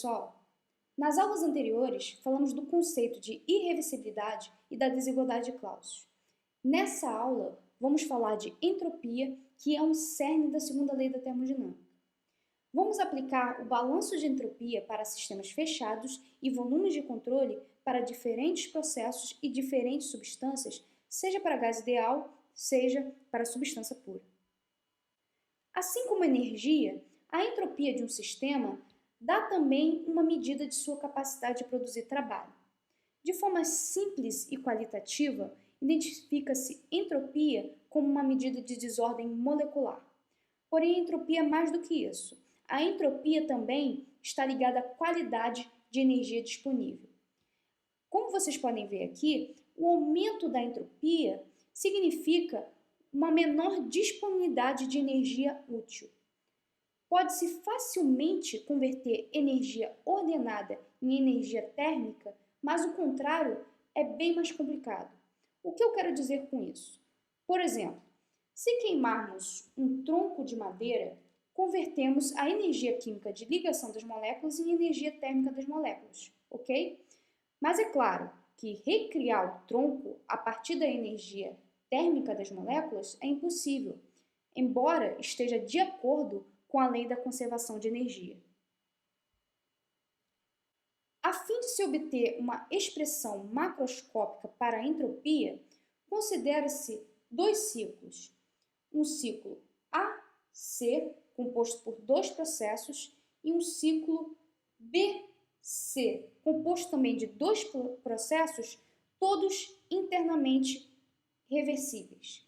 pessoal! Nas aulas anteriores, falamos do conceito de irreversibilidade e da desigualdade de Clausius. Nessa aula, vamos falar de entropia, que é um cerne da segunda lei da termodinâmica. Vamos aplicar o balanço de entropia para sistemas fechados e volumes de controle para diferentes processos e diferentes substâncias, seja para gás ideal, seja para substância pura. Assim como a energia, a entropia de um sistema dá também uma medida de sua capacidade de produzir trabalho. De forma simples e qualitativa, identifica-se entropia como uma medida de desordem molecular. Porém, a entropia é mais do que isso. A entropia também está ligada à qualidade de energia disponível. Como vocês podem ver aqui, o aumento da entropia significa uma menor disponibilidade de energia útil. Pode-se facilmente converter energia ordenada em energia térmica, mas o contrário é bem mais complicado. O que eu quero dizer com isso? Por exemplo, se queimarmos um tronco de madeira, convertemos a energia química de ligação das moléculas em energia térmica das moléculas, ok? Mas é claro que recriar o tronco a partir da energia térmica das moléculas é impossível, embora esteja de acordo com a lei da conservação de energia. A fim de se obter uma expressão macroscópica para a entropia, considera-se dois ciclos. Um ciclo AC, composto por dois processos, e um ciclo BC, composto também de dois processos, todos internamente reversíveis.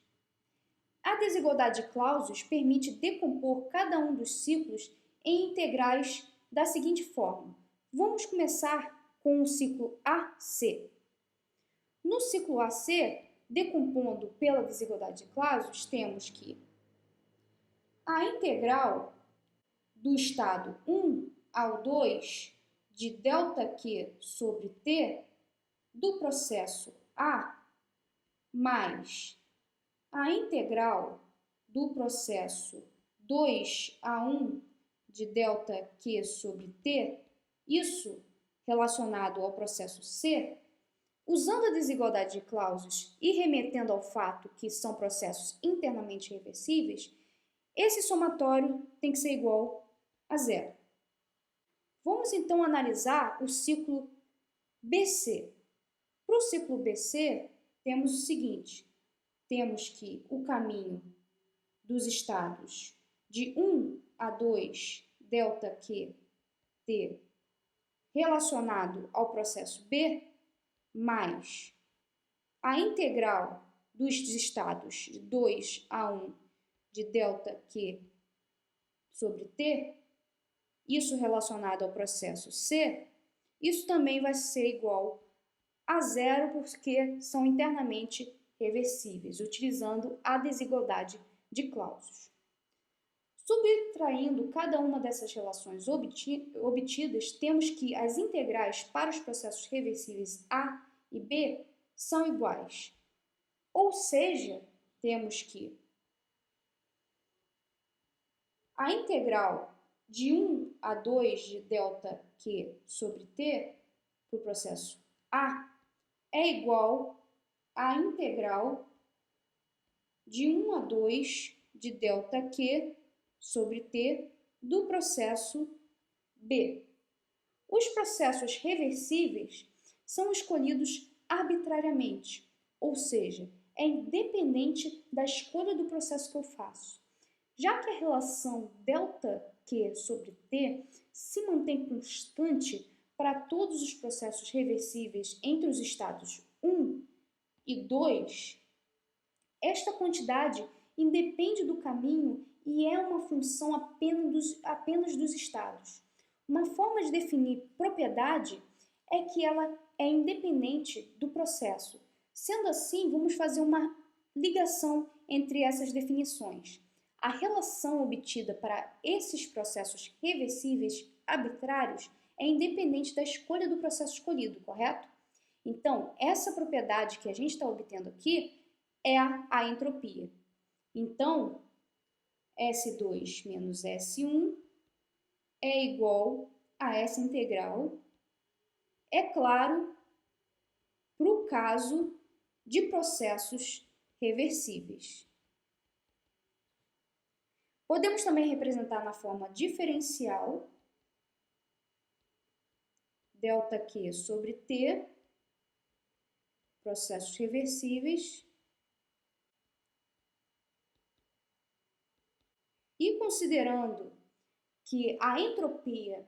A desigualdade de Clausius permite decompor cada um dos ciclos em integrais da seguinte forma. Vamos começar com o ciclo AC. No ciclo AC, decompondo pela desigualdade de Clausius, temos que a integral do estado 1 ao 2 de ΔQ sobre T do processo A mais a integral do processo 2 a 1 de ΔQ sobre T, isso relacionado ao processo C, usando a desigualdade de Clausius e remetendo ao fato que são processos internamente reversíveis, esse somatório tem que ser igual a zero. Vamos então analisar o ciclo BC. Para o ciclo BC, temos o seguinte: temos que o caminho dos estados de 1 a 2 ΔQ T relacionado ao processo B, mais a integral dos estados de 2 a 1 de ΔQ sobre T, isso relacionado ao processo C, isso também vai ser igual a zero porque são internamente reversíveis, utilizando a desigualdade de Clausius. Subtraindo cada uma dessas relações obtidas, temos que as integrais para os processos reversíveis A e B são iguais. Ou seja, temos que a integral de 1 a 2 de ΔQ sobre T para o processo A é igual à integral de 1 a 2 de ΔQ sobre T do processo B. Os processos reversíveis são escolhidos arbitrariamente, ou seja, é independente da escolha do processo que eu faço. Já que a relação ΔQ sobre T se mantém constante para todos os processos reversíveis entre os estados 1 e 2, esta quantidade independe do caminho e é uma função apenas dos estados. Uma forma de definir propriedade é que ela é independente do processo. Sendo assim, vamos fazer uma ligação entre essas definições. A relação obtida para esses processos reversíveis arbitrários é independente da escolha do processo escolhido, correto? Então, essa propriedade que a gente está obtendo aqui é a entropia. Então, S2 menos S1 é igual a essa integral, é claro, para o caso de processos reversíveis. Podemos também representar na forma diferencial, ΔQ sobre T, processos reversíveis. E considerando que a entropia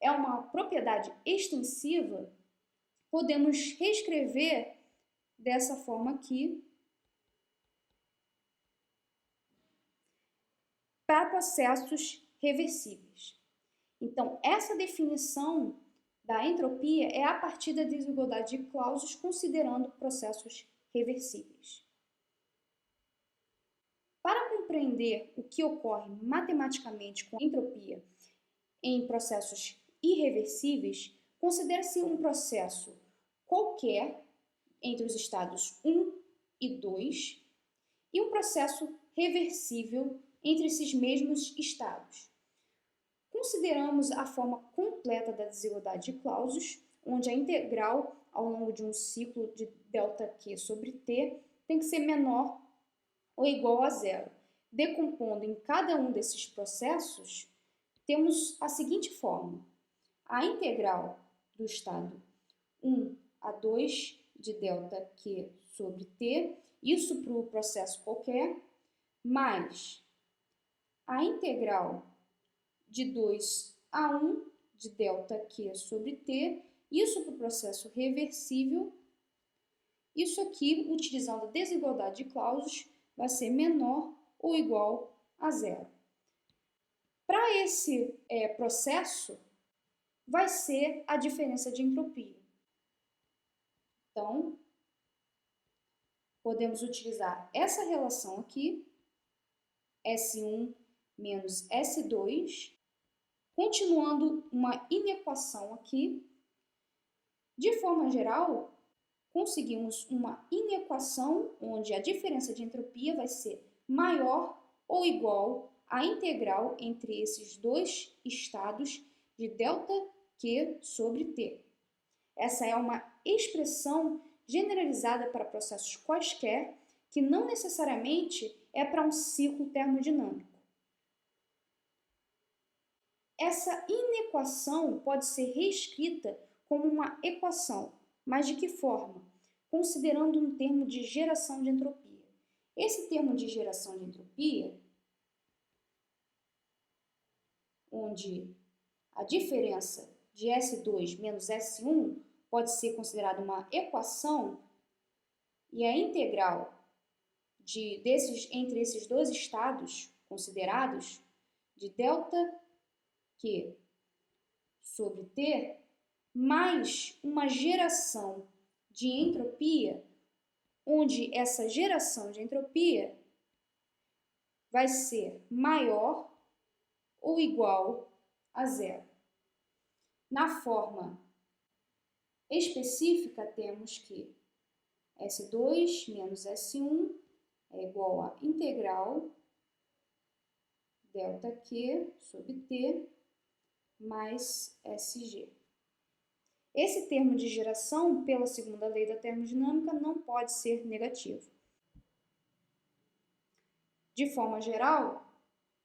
é uma propriedade extensiva, podemos reescrever dessa forma aqui para processos reversíveis. Então, essa definição da entropia é a partir da desigualdade de Clausius, considerando processos reversíveis. Para compreender o que ocorre matematicamente com a entropia em processos irreversíveis, considera-se um processo qualquer entre os estados 1 e 2 e um processo reversível entre esses mesmos estados. Consideramos a forma completa da desigualdade de Clausius, onde a integral ao longo de um ciclo de ΔQ sobre T tem que ser menor ou igual a zero. Decompondo em cada um desses processos, temos a seguinte forma: a integral do estado 1 a 2 de ΔQ sobre T, isso para o processo qualquer, mais a integral de 2 a 1 de ΔQ sobre T, isso para o processo reversível. Isso aqui, utilizando a desigualdade de Clausius, vai ser menor ou igual a zero. Para esse processo, vai ser a diferença de entropia. Então, podemos utilizar essa relação aqui, S1 menos S2, continuando uma inequação aqui. De forma geral, conseguimos uma inequação onde a diferença de entropia vai ser maior ou igual à integral entre esses dois estados de ΔQ sobre T. Essa é uma expressão generalizada para processos quaisquer, que não necessariamente é para um ciclo termodinâmico. Essa inequação pode ser reescrita como uma equação, mas de que forma? Considerando um termo de geração de entropia. Esse termo de geração de entropia, onde a diferença de S2 menos S1 pode ser considerada uma equação, e a integral entre esses dois estados considerados, de ΔQ sobre T, mais uma geração de entropia, onde essa geração de entropia vai ser maior ou igual a zero. Na forma específica, temos que S2 menos S1 é igual a integral ΔQ sobre T mais SG. Esse termo de geração, pela segunda lei da termodinâmica, não pode ser negativo. De forma geral,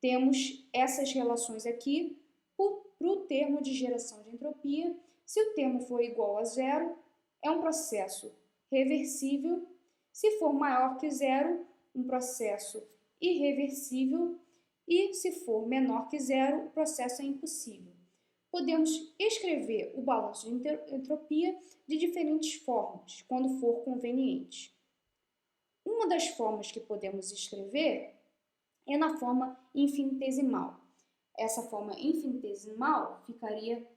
temos essas relações aqui para o termo de geração de entropia. Se o termo for igual a zero, é um processo reversível. Se for maior que zero, um processo irreversível. E se for menor que zero, o processo é impossível. Podemos escrever o balanço de entropia de diferentes formas, quando for conveniente. Uma das formas que podemos escrever é na forma infinitesimal. Essa forma infinitesimal ficaria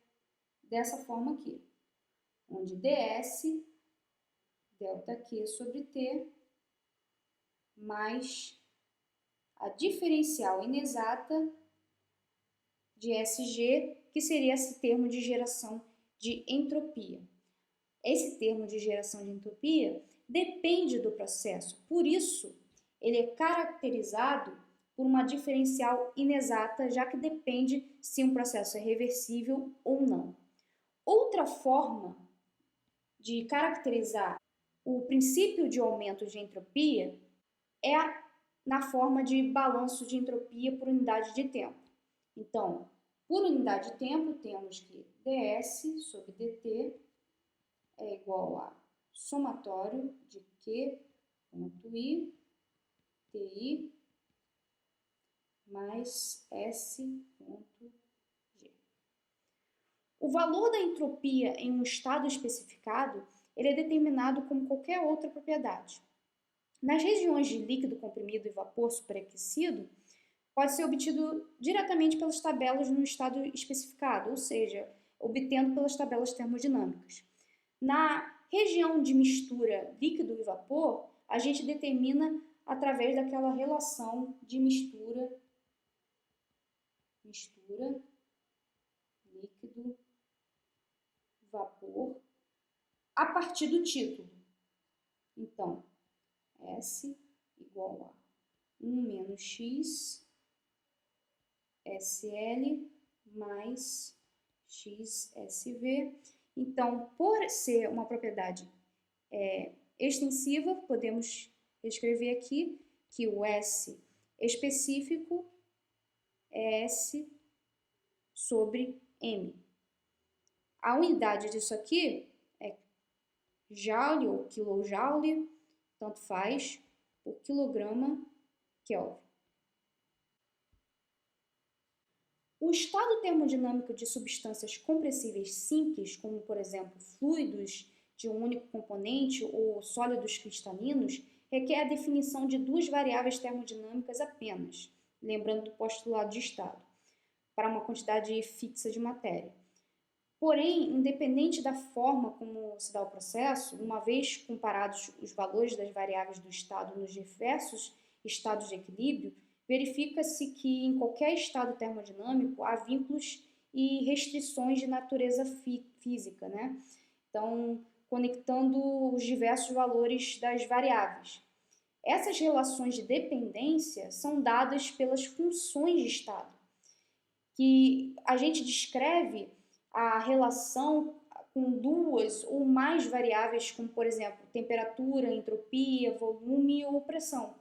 dessa forma aqui, onde ds, ΔQ sobre T, mais a diferencial inexata de SG, que seria esse termo de geração de entropia. Esse termo de geração de entropia depende do processo, por isso ele é caracterizado por uma diferencial inexata, já que depende se um processo é reversível ou não. Outra forma de caracterizar o princípio de aumento de entropia é na forma de balanço de entropia por unidade de tempo. Então, por unidade de tempo, temos que ds sobre dt é igual a somatório de q.i ti mais s.g. O valor da entropia em um estado especificado ele é determinado como qualquer outra propriedade. Nas regiões de líquido comprimido e vapor superaquecido, pode ser obtido diretamente pelas tabelas no estado especificado, ou seja, obtendo pelas tabelas termodinâmicas. Na região de mistura líquido e vapor, a gente determina através daquela relação de mistura líquido, vapor, a partir do título. Então, S igual a 1 menos X SL mais XSV. Então, por ser uma propriedade extensiva, podemos escrever aqui que o S específico é S sobre M. A unidade disso aqui é joule ou quilojoule, tanto faz, por quilograma Kelvin. O estado termodinâmico de substâncias compressíveis simples, como por exemplo fluidos de um único componente ou sólidos cristalinos, requer a definição de duas variáveis termodinâmicas apenas, lembrando do postulado de estado, para uma quantidade fixa de matéria. Porém, independente da forma como se dá o processo, uma vez comparados os valores das variáveis do estado nos diversos estados de equilíbrio, verifica-se que em qualquer estado termodinâmico há vínculos e restrições de natureza física, né? Então, conectando os diversos valores das variáveis. Essas relações de dependência são dadas pelas funções de estado, que a gente descreve a relação com duas ou mais variáveis, como por exemplo, temperatura, entropia, volume ou pressão.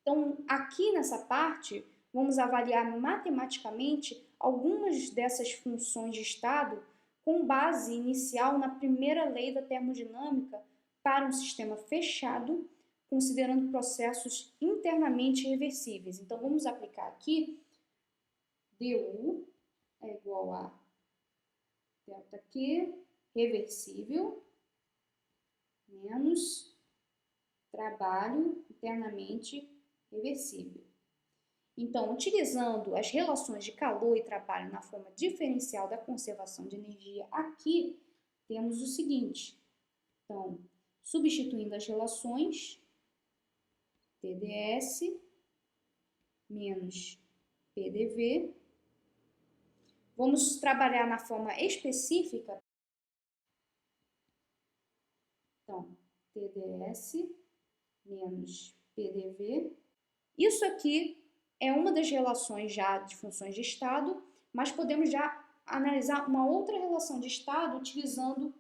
Então, aqui nessa parte, vamos avaliar matematicamente algumas dessas funções de estado com base inicial na primeira lei da termodinâmica para um sistema fechado, considerando processos internamente reversíveis. Então, vamos aplicar aqui du é igual a delta Q reversível menos trabalho internamente reversível. Então, utilizando as relações de calor e trabalho na forma diferencial da conservação de energia, aqui temos o seguinte. Então, substituindo as relações, TdS menos PDV, vamos trabalhar na forma específica. Então, TdS menos PDV. Isso aqui é uma das relações já de funções de estado, mas podemos já analisar uma outra relação de estado utilizando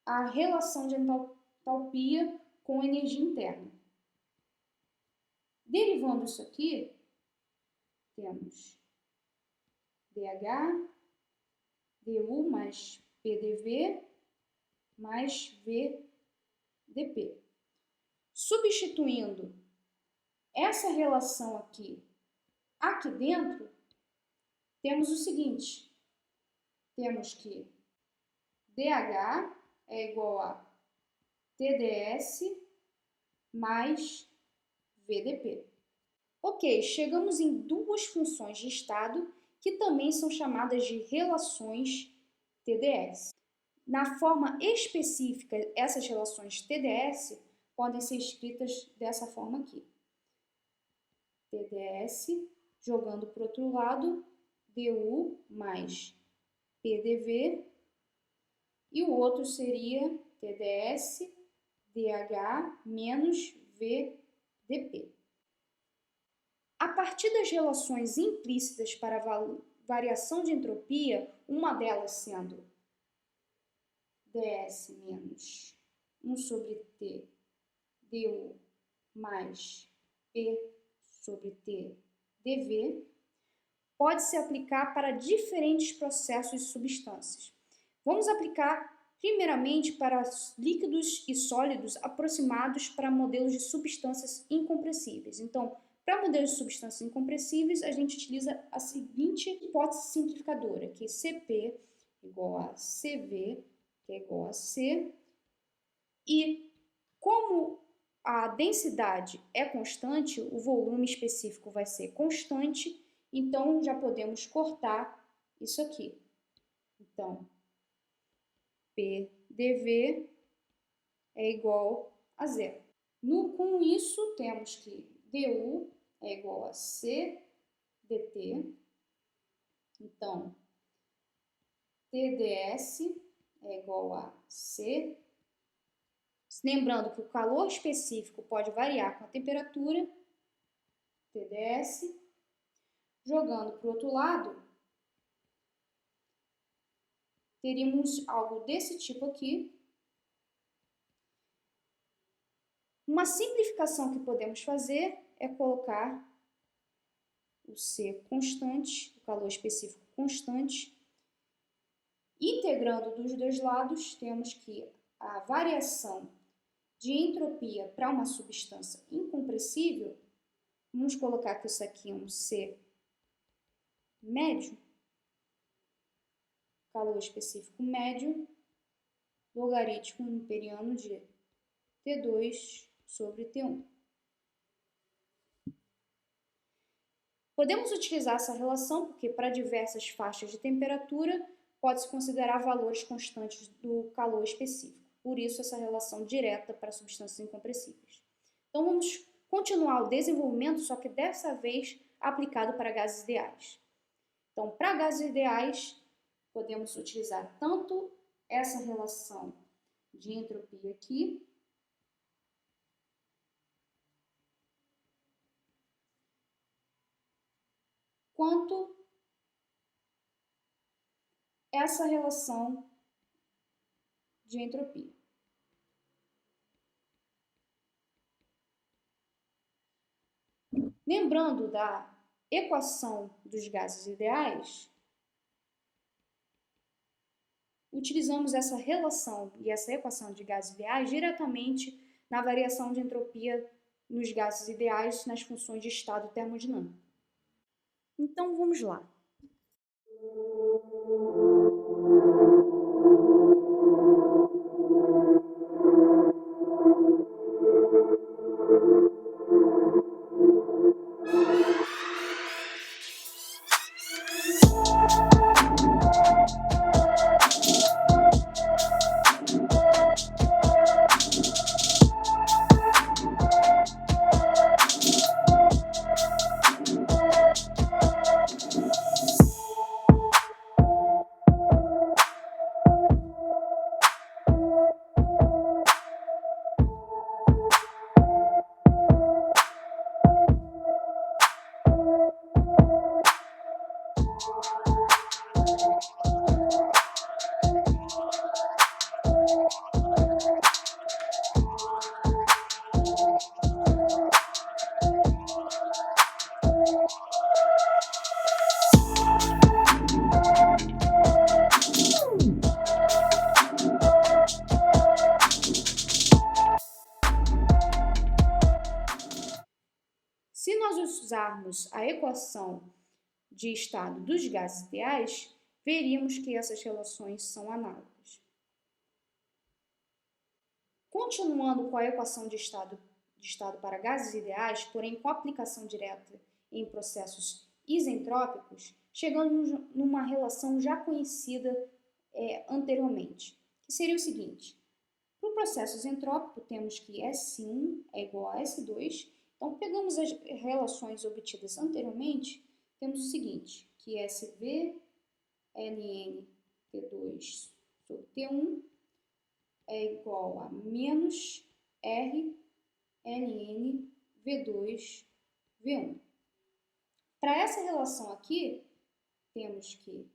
a relação de entalpia com energia interna. Derivando isso aqui, temos dH, du mais PDV mais VdP. Substituindo essa relação aqui dentro, temos o seguinte, temos que dH é igual a TdS mais VdP. Ok, chegamos em duas funções de estado que também são chamadas de relações TdS. Na forma específica, essas relações TdS podem ser escritas dessa forma aqui. TdS, jogando para o outro lado, du mais PDV, e o outro seria TdS, dH menos VdP. A partir das relações implícitas para a variação de entropia, uma delas sendo ds menos 1 sobre T du mais P sobre T dV, pode se aplicar para diferentes processos e substâncias. Vamos aplicar primeiramente para líquidos e sólidos aproximados para modelos de substâncias incompressíveis. Então, para modelos de substâncias incompressíveis, a gente utiliza a seguinte hipótese simplificadora, que Cp igual a Cv, que é igual a C, e como a densidade é constante, o volume específico vai ser constante, então já podemos cortar isso aqui. Então, PdV é igual a zero. Com isso, temos que du é igual a C dt. Então, TdS é igual a C. Lembrando que o calor específico pode variar com a temperatura, TdS. Jogando para o outro lado, teríamos algo desse tipo aqui. Uma simplificação que podemos fazer é colocar o C constante, o calor específico constante. Integrando dos dois lados, temos que a variação de entropia para uma substância incompressível, vamos colocar que isso aqui é um C médio, calor específico médio, logaritmo imperiano de T2 sobre T1. Podemos utilizar essa relação porque para diversas faixas de temperatura pode-se considerar valores constantes do calor específico. Por isso, essa relação direta para substâncias incompressíveis. Então, vamos continuar o desenvolvimento, só que dessa vez aplicado para gases ideais. Então, para gases ideais, podemos utilizar tanto essa relação de entropia aqui, quanto essa relação de entropia. Lembrando da equação dos gases ideais, utilizamos essa relação e essa equação de gases ideais diretamente na variação de entropia nos gases ideais nas funções de estado termodinâmico. Então, vamos lá. Se nós usarmos a equação de estado dos gases ideais, veríamos que essas relações são análogas. Continuando com a equação de estado para gases ideais, porém com aplicação direta em processos isentrópicos, chegamos numa relação já conhecida anteriormente, que seria o seguinte. Para o processo isentrópico, temos que S1 é igual a S2. Então, pegamos as relações obtidas anteriormente, temos o seguinte, que SV ln T2 sobre T1 é igual a menos R ln V2 V1. Para essa relação aqui, temos que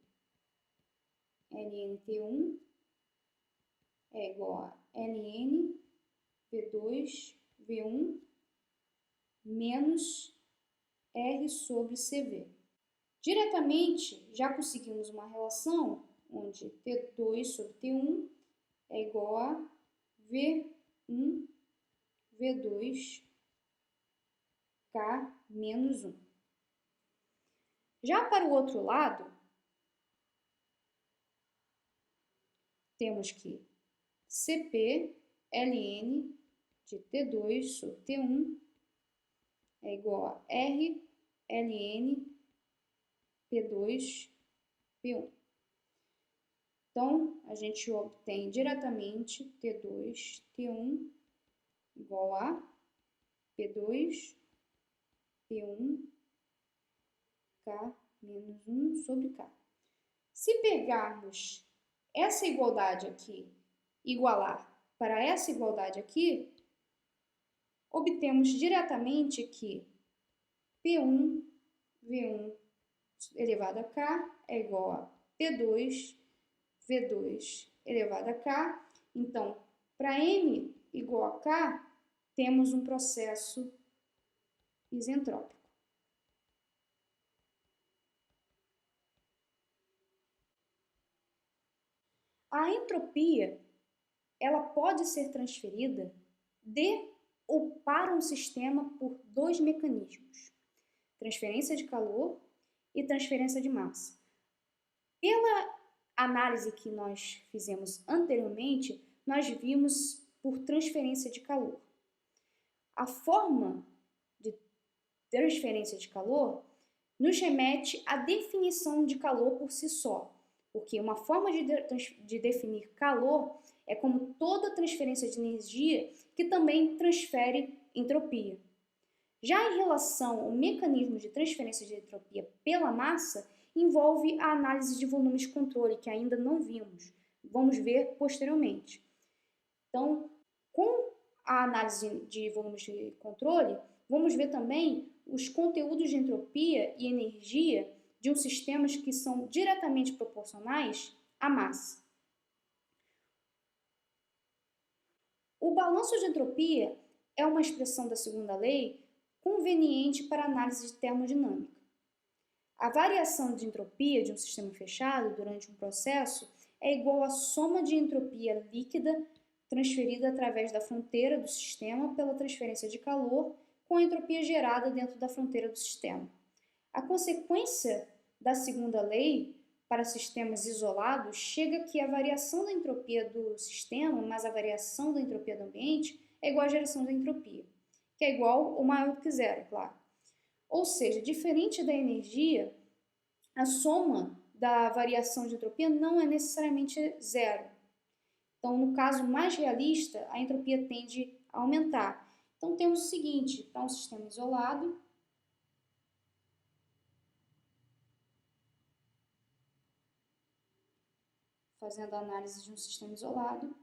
NNT1 é igual a NN P2 V1 menos R sobre CV. Diretamente, já conseguimos uma relação onde T2 sobre T1 é igual a V1 V2 K menos 1. Já para o outro lado, temos que CP ln de T2 sobre T1 é igual a R ln P2 P1. Então, a gente obtém diretamente T2 T1 igual a P2 P1 K menos 1 sobre K. Se pegarmos essa igualdade aqui, igualar para essa igualdade aqui, obtemos diretamente que P1 V1 elevado a K é igual a P2 V2 elevado a K. Então, para M igual a K, temos um processo isentrópico. A entropia, ela pode ser transferida de ou para um sistema por dois mecanismos: transferência de calor e transferência de massa. Pela análise que nós fizemos anteriormente, nós vimos por transferência de calor. A forma de transferência de calor nos remete à definição de calor por si só, porque uma forma de definir calor é como toda transferência de energia que também transfere entropia. Já em relação ao mecanismo de transferência de entropia pela massa, envolve a análise de volumes de controle, que ainda não vimos. Vamos ver posteriormente. Então, com a análise de volumes de controle, vamos ver também os conteúdos de entropia e energia de um sistema que são diretamente proporcionais à massa. O balanço de entropia é uma expressão da segunda lei conveniente para análise de termodinâmica. A variação de entropia de um sistema fechado durante um processo é igual à soma de entropia líquida transferida através da fronteira do sistema pela transferência de calor com a entropia gerada dentro da fronteira do sistema. A consequência da segunda lei para sistemas isolados chega que a variação da entropia do sistema mais a variação da entropia do ambiente é igual à geração da entropia, que é igual ou maior do que zero, claro. Ou seja, diferente da energia, a soma da variação de entropia não é necessariamente zero. Então, no caso mais realista, a entropia tende a aumentar. Então, temos o seguinte: para um sistema isolado, fazendo a análise de um sistema isolado,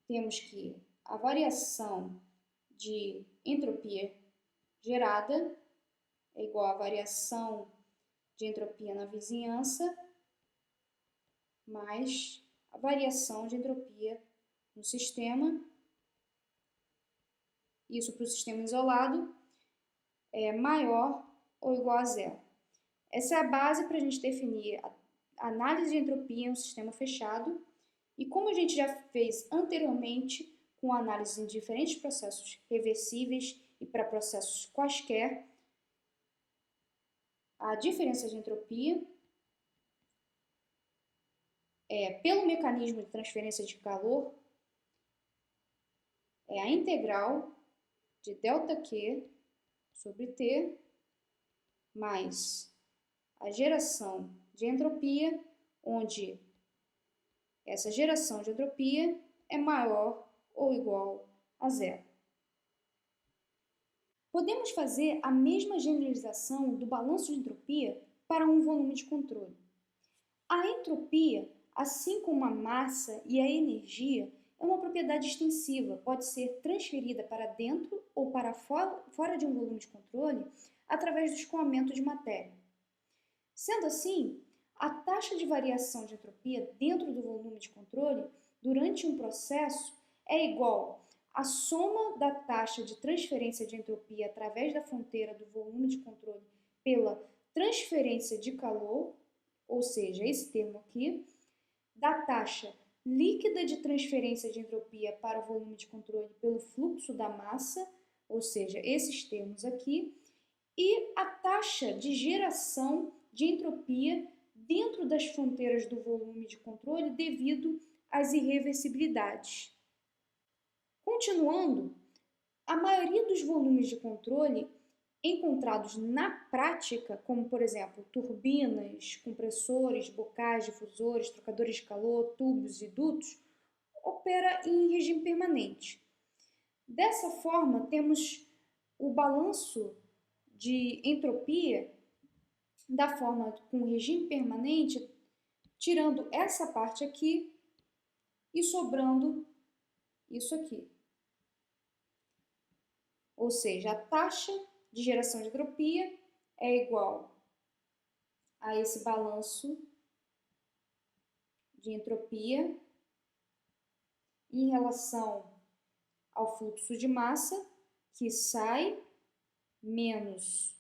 temos que a variação de entropia gerada é igual à variação de entropia na vizinhança mais a variação de entropia no sistema. Isso para o sistema isolado é maior ou igual a zero. Essa é a base para a gente definir a análise de entropia em um sistema fechado. E como a gente já fez anteriormente com a análise em diferentes processos reversíveis e para processos quaisquer, a diferença de entropia pelo mecanismo de transferência de calor é a integral de ΔQ sobre T mais a geração de entropia, onde essa geração de entropia é maior ou igual a zero. Podemos fazer a mesma generalização do balanço de entropia para um volume de controle. A entropia, assim como a massa e a energia, é uma propriedade extensiva, pode ser transferida para dentro ou para fora de um volume de controle através do escoamento de matéria. Sendo assim, a taxa de variação de entropia dentro do volume de controle durante um processo é igual à soma da taxa de transferência de entropia através da fronteira do volume de controle pela transferência de calor, ou seja, esse termo aqui, da taxa líquida de transferência de entropia para o volume de controle pelo fluxo da massa, ou seja, esses termos aqui, e a taxa de geração de entropia dentro das fronteiras do volume de controle devido às irreversibilidades. Continuando, a maioria dos volumes de controle encontrados na prática, como por exemplo turbinas, compressores, bocais, difusores, trocadores de calor, tubos e dutos, opera em regime permanente. Dessa forma, temos o balanço de entropia da forma com regime permanente, tirando essa parte aqui e sobrando isso aqui. Ou seja, a taxa de geração de entropia é igual a esse balanço de entropia em relação ao fluxo de massa que sai menos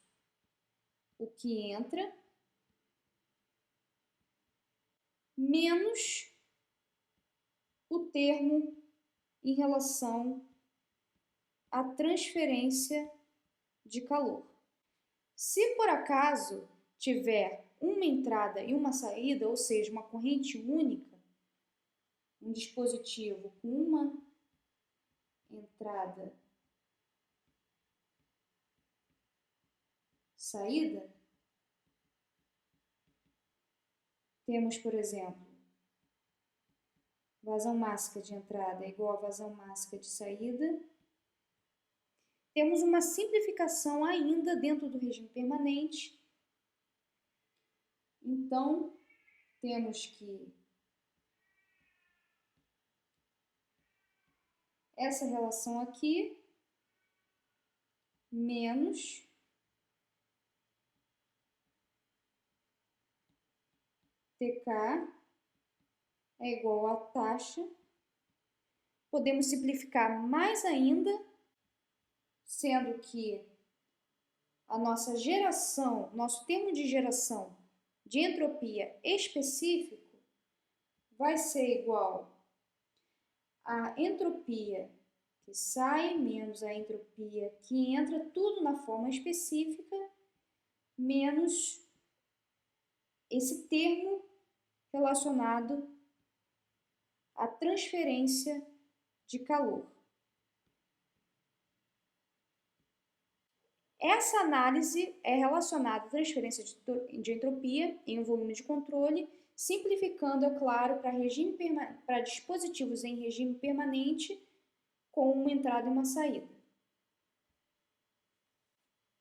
o que entra, menos o termo em relação à transferência de calor. Se por acaso tiver uma entrada e uma saída, ou seja, uma corrente única, um dispositivo com uma entrada, saída, temos, por exemplo, vazão máxima de entrada é igual a vazão máxima de saída. Temos uma simplificação ainda dentro do regime permanente. Então, temos que essa relação aqui menos TK é igual a taxa. Podemos simplificar mais ainda, sendo que a nossa geração, nosso termo de geração de entropia específico vai ser igual a entropia que sai menos a entropia que entra, tudo na forma específica, menos esse termo relacionado à transferência de calor. Essa análise é relacionada à transferência de entropia em um volume de controle, simplificando, é claro, para dispositivos em regime permanente com uma entrada e uma saída.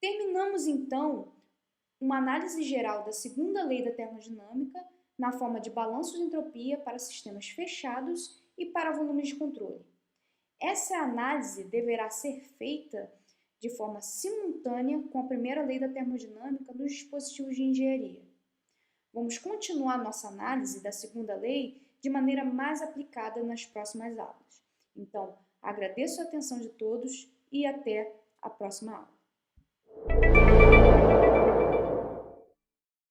Terminamos, então, uma análise geral da segunda lei da termodinâmica na forma de balanço de entropia para sistemas fechados e para volumes de controle. Essa análise deverá ser feita de forma simultânea com a primeira lei da termodinâmica nos dispositivos de engenharia. Vamos continuar nossa análise da segunda lei de maneira mais aplicada nas próximas aulas. Então, agradeço a atenção de todos e até a próxima aula.